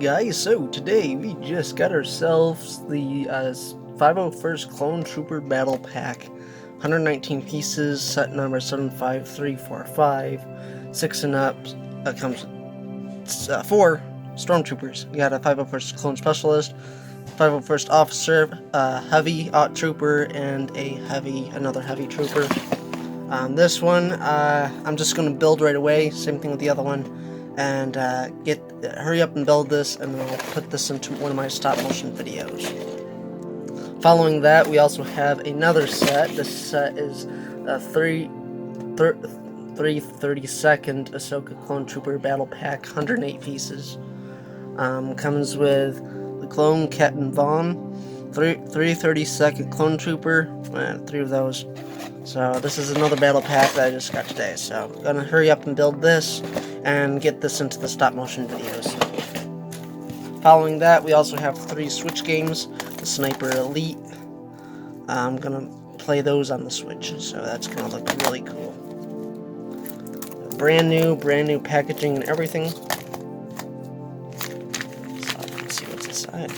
guys, so today we just got ourselves the 501st Clone Trooper Battle Pack. 119 pieces, set number 75345. 6 and up, comes with 4 Stormtroopers. You got a 501st Clone Specialist, 501st Officer, a Heavy Aught Trooper, and another Heavy Trooper. This one, I'm just going to build right away, same thing with the other one, and hurry up and build this, and then I'll put this into one of my stop-motion videos. Following that, we also have another set. This set is a 332nd Ahsoka Clone Trooper Battle Pack, 108 pieces. Comes with the Clone Captain Vaughn, 332nd Clone Trooper, 3 of those. So this is another battle pack that I just got today, so I'm gonna hurry up and build this and get this into the stop motion videos. Following that, we also have 3 Switch games, the Sniper Elite. I'm gonna play those on the Switch, so that's gonna look really cool. Brand new packaging and everything. So let's see what's inside.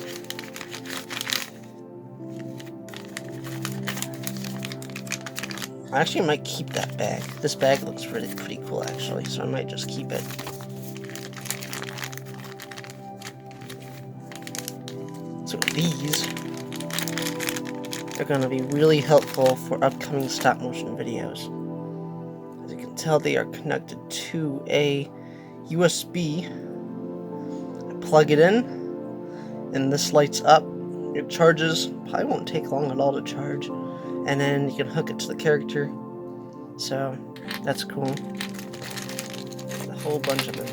I actually might keep that bag. This bag looks pretty cool actually, so I might just keep it. So these are going to be really helpful for upcoming stop motion videos. As you can tell, they are connected to a USB. I plug it in, and this lights up. It charges. Probably won't take long at all to charge. And then you can hook it to the character, so that's cool. A whole bunch of them.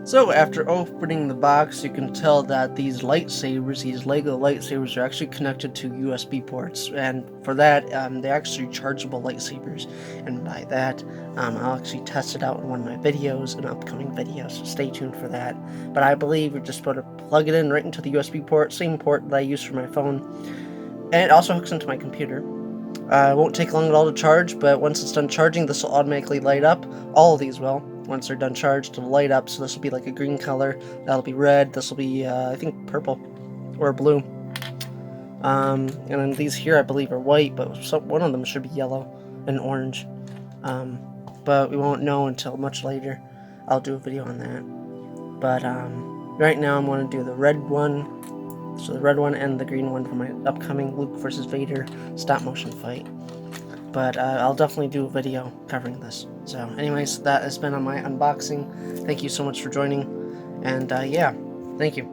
So after opening the box, you can tell that these lightsabers, these Lego lightsabers, are actually connected to USB ports, and for that, they're actually chargeable lightsabers. And by that, I'll actually test it out in one of my videos, an upcoming video, so stay tuned for that. But I believe you're just supposed to plug it in right into the USB port, same port that I use for my phone. And it also hooks into my computer. It won't take long at all to charge, but once it's done charging, this will automatically light up. All of these will. Once they're done charged, it'll light up, so this will be like a green color. That'll be red. This will be, I think, purple or blue. And then these here, I believe, are white, but one of them should be yellow and orange. But we won't know until much later. I'll do a video on that. But right now, I'm going to do the red one. So the red one and the green one for my upcoming Luke vs. Vader stop motion fight. But I'll definitely do a video covering this. So anyways, that has been on my unboxing. Thank you so much for joining. And yeah, thank you.